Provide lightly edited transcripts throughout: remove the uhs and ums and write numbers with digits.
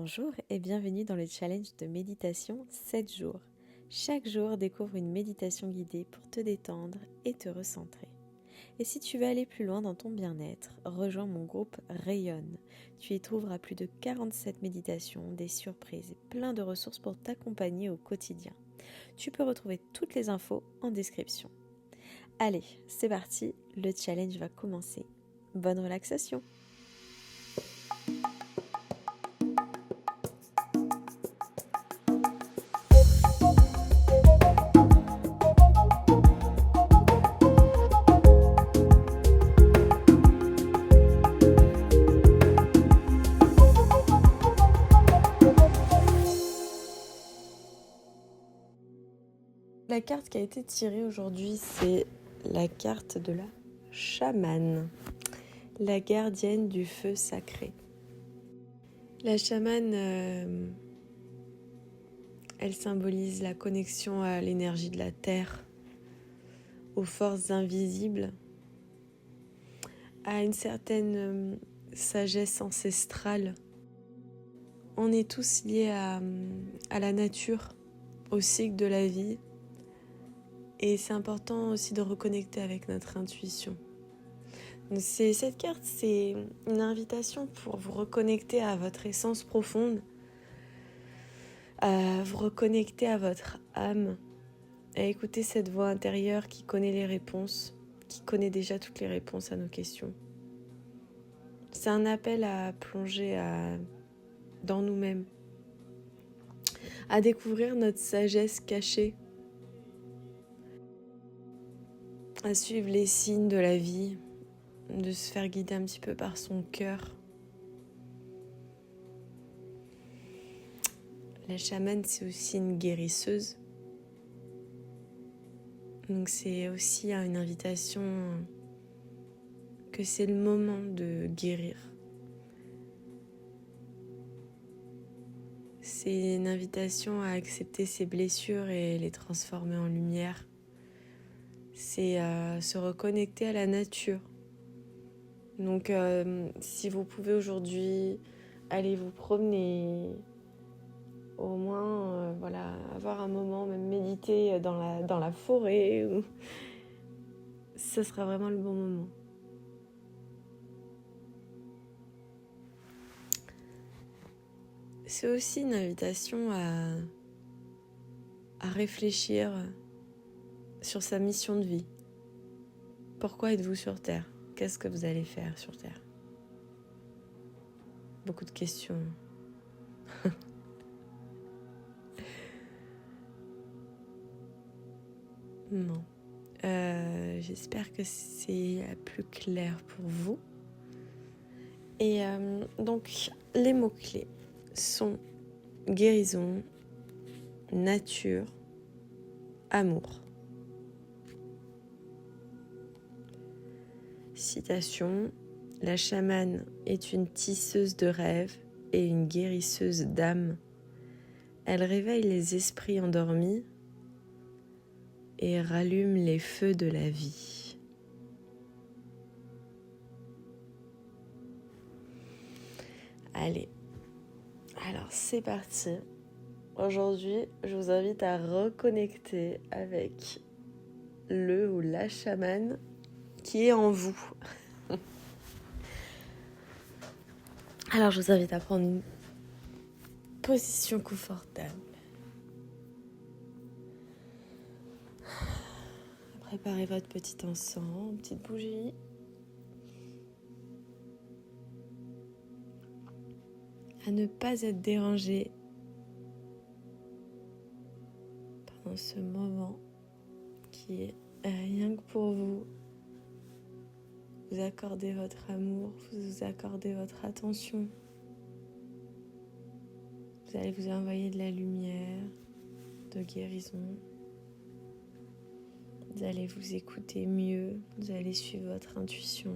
Bonjour et bienvenue dans le challenge de méditation 7 jours. Chaque jour, découvre une méditation guidée pour te détendre et te recentrer. Et si tu veux aller plus loin dans ton bien-être, rejoins mon groupe Rayonne. Tu y trouveras plus de 47 méditations, des surprises et plein de ressources pour t'accompagner au quotidien. Tu peux retrouver toutes les infos en description. Allez, c'est parti, le challenge va commencer. Bonne relaxation! La carte qui a été tirée aujourd'hui, c'est la carte de la chamane, la gardienne du feu sacré. La chamane, elle symbolise la connexion à l'énergie de la terre, aux forces invisibles, à une certaine sagesse ancestrale. On est tous liés à la nature, au cycle de la vie. Et c'est important aussi de reconnecter avec notre intuition. Donc cette carte, c'est une invitation pour vous reconnecter à votre essence profonde, à vous reconnecter à votre âme, à écouter cette voix intérieure qui connaît les réponses, qui connaît déjà toutes les réponses à nos questions. C'est un appel à plonger dans nous-mêmes, à découvrir notre sagesse cachée, à suivre les signes de la vie, de se faire guider un petit peu par son cœur. La chamane, c'est aussi une guérisseuse. Donc c'est aussi une invitation que c'est le moment de guérir. C'est une invitation à accepter ses blessures et les transformer en lumière. C'est se reconnecter à la nature. Donc si vous pouvez aujourd'hui aller vous promener, au moins avoir un moment, même méditer dans la forêt, ce sera vraiment le bon moment. C'est aussi une invitation à réfléchir sur sa mission de vie. Pourquoi êtes-vous sur Terre ? Qu'est-ce que vous allez faire sur Terre ? Beaucoup de questions. Non. J'espère que c'est plus clair pour vous. Et donc, les mots-clés sont guérison, nature, amour. Citation, la chamane est une tisseuse de rêves et une guérisseuse d'âme. Elle réveille les esprits endormis et rallume les feux de la vie. Allez, alors c'est parti. Aujourd'hui, je vous invite à reconnecter avec le ou la chamane qui est en vous. Alors, je vous invite à prendre une position confortable. Préparez votre petit encens, une petite bougie. À ne pas être dérangé pendant ce moment qui est rien que pour vous. Vous accordez votre amour, vous accordez votre attention. Vous allez vous envoyer de la lumière, de guérison. Vous allez vous écouter mieux, vous allez suivre votre intuition.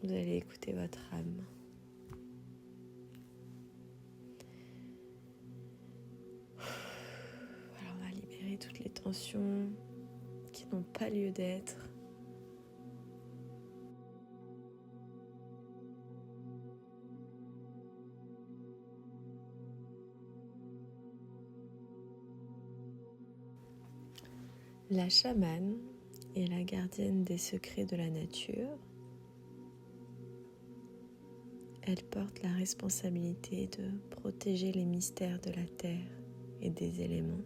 Vous allez écouter votre âme. Alors on va libérer toutes les tensions qui n'ont pas lieu d'être. La chamane est la gardienne des secrets de la nature. Elle porte la responsabilité de protéger les mystères de la terre et des éléments.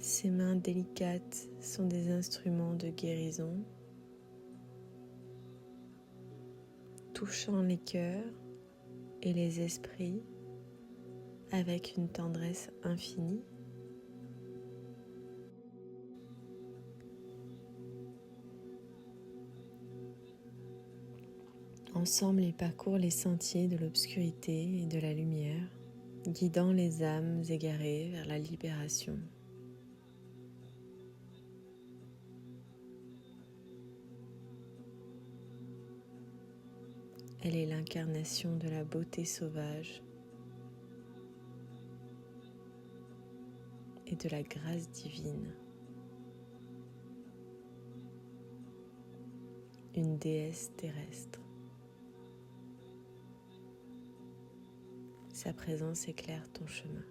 Ses mains délicates sont des instruments de guérison, touchant les cœurs et les esprits avec une tendresse infinie. Ensemble, ils parcourent les sentiers de l'obscurité et de la lumière, guidant les âmes égarées vers la libération. Elle est l'incarnation de la beauté sauvage et de la grâce divine. Une déesse terrestre. Sa présence éclaire ton chemin.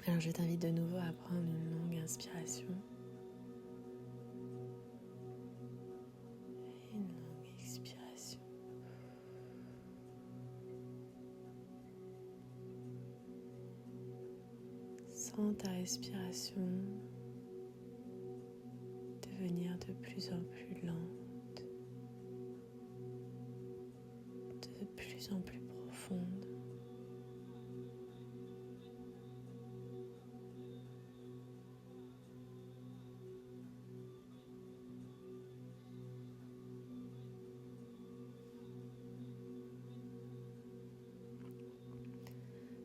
Alors je t'invite de nouveau à prendre une longue inspiration et une longue expiration. Sens ta respiration devenir de plus en plus lente, de plus en plus profonde.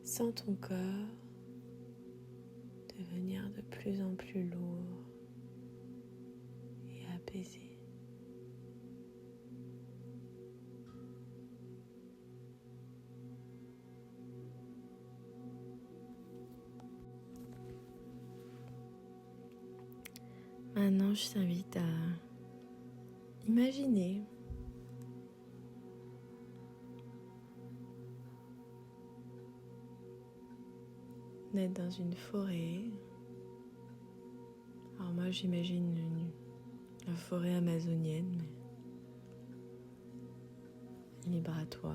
Sens ton corps devenir de plus en plus lourd et apaisé. Maintenant, je t'invite à imaginer d'être dans une forêt. Alors moi j'imagine la forêt amazonienne, mais libre à toi.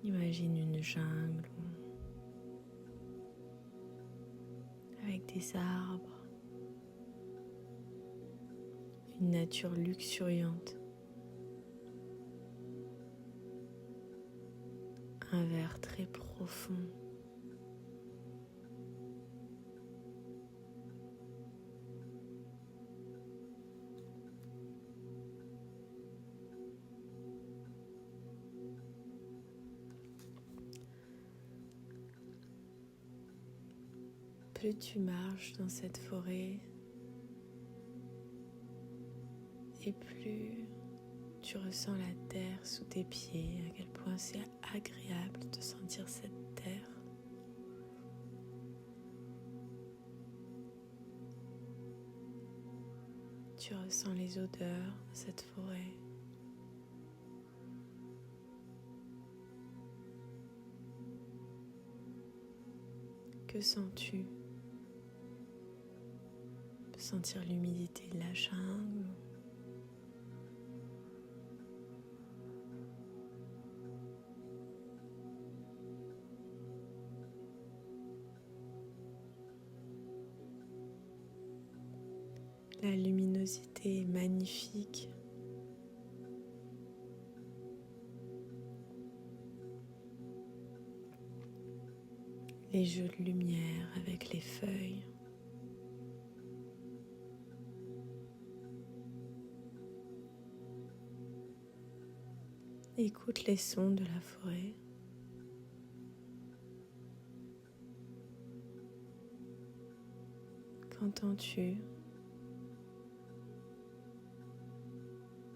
Imagine une jungle avec des arbres, une nature luxuriante, un vert très profond. Plus tu marches dans cette forêt, et plus tu ressens la terre sous tes pieds, à quel point c'est agréable de sentir cette terre. Tu ressens les odeurs de cette forêt. Que sens-tu? Tu peux sentir l'humidité de la jungle. La luminosité est magnifique. Les jeux de lumière avec les feuilles. Écoute les sons de la forêt. Qu'entends-tu?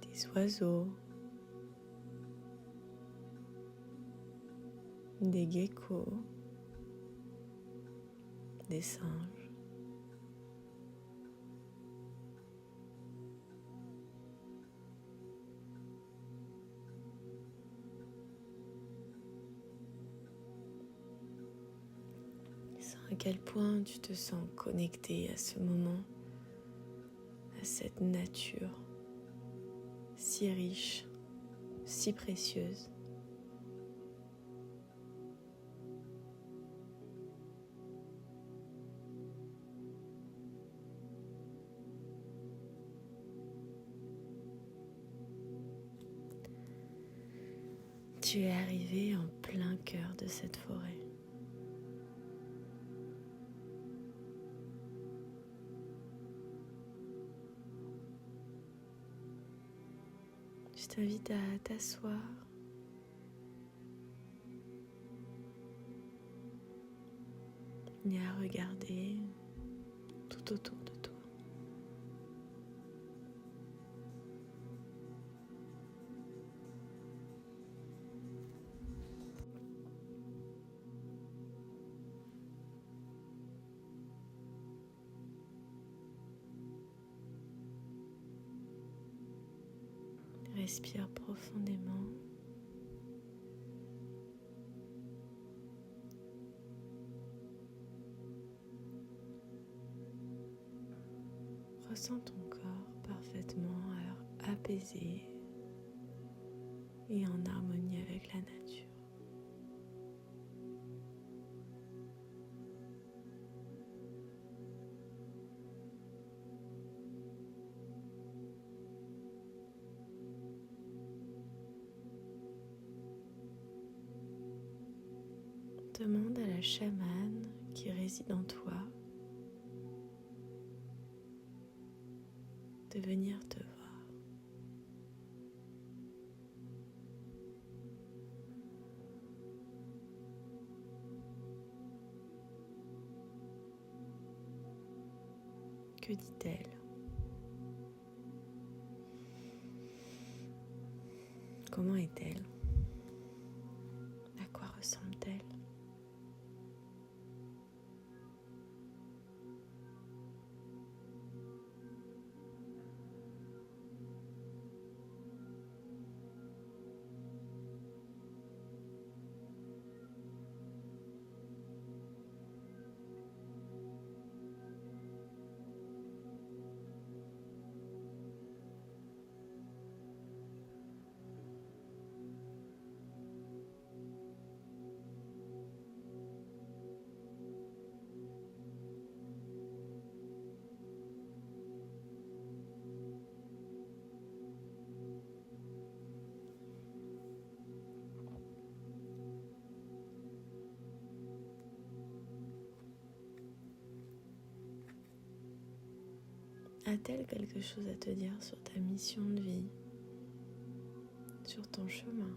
Des oiseaux, des geckos, des singes. Sens à quel point tu te sens connecté à ce moment, à cette nature si riche, si précieuse. Tu es arrivé en plein cœur de cette forêt. Je t'invite à t'asseoir et à regarder tout autour de toi. Respire profondément. Ressens ton corps parfaitement apaisé et en harmonie avec la nature. Demande à la chamane qui réside en toi de venir te voir. Que dit-elle? Comment est-elle? À quoi ressemble-t-elle? A-t-elle quelque chose à te dire sur ta mission de vie, sur ton chemin?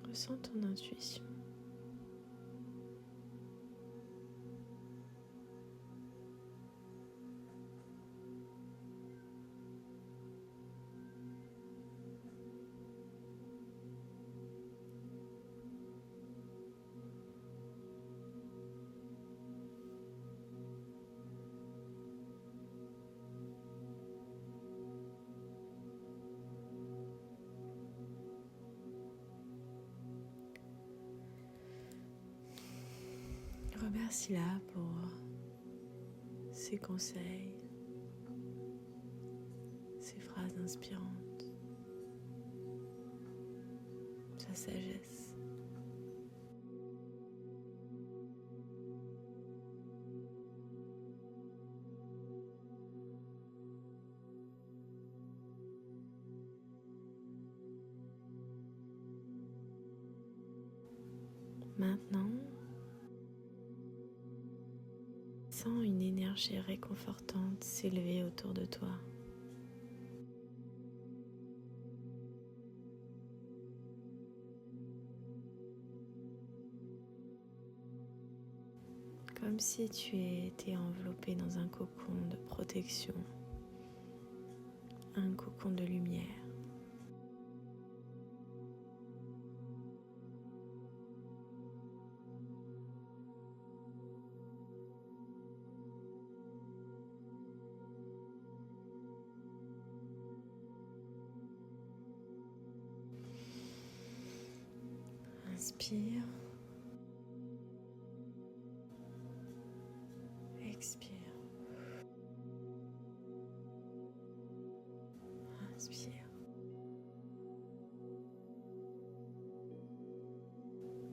Ressens ton intuition. Remercie-la pour ses conseils, ses phrases inspirantes, sa sagesse. Maintenant, sens une énergie réconfortante s'élever autour de toi. Comme si tu étais enveloppé dans un cocon de protection, un cocon de lumière. Inspire. Expire. Inspire.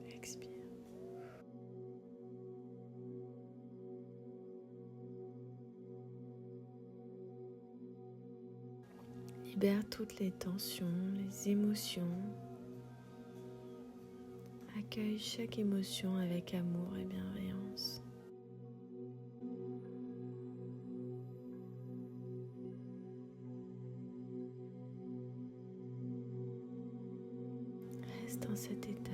Expire. Libère toutes les tensions, les émotions. Accueille chaque émotion avec amour et bienveillance. Reste dans cet état.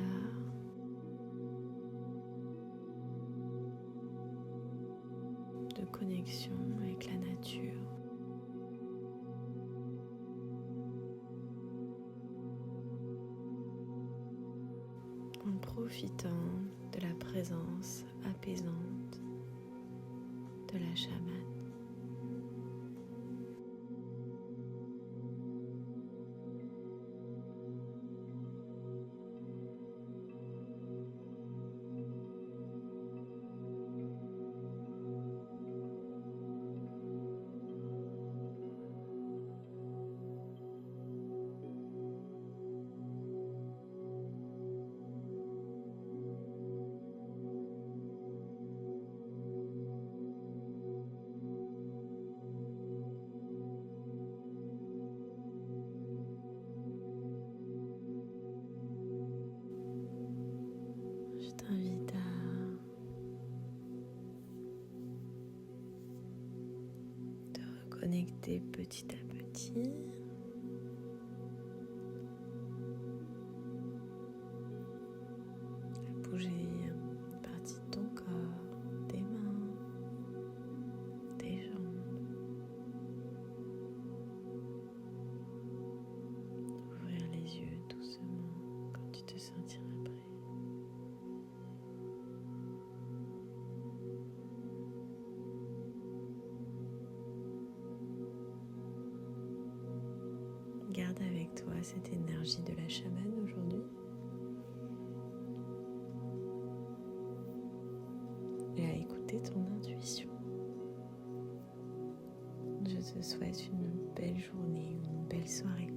De connexion avec la nature. En profitant de la présence apaisante de la chamane. Je t'invite à te reconnecter petit à petit. À bouger une partie de ton corps, tes mains, tes jambes. Ouvrir les yeux doucement quand tu te sentiras prêt. Garde avec toi cette énergie de la chamane aujourd'hui et à écouter ton intuition. Je te souhaite une belle journée ou une belle soirée.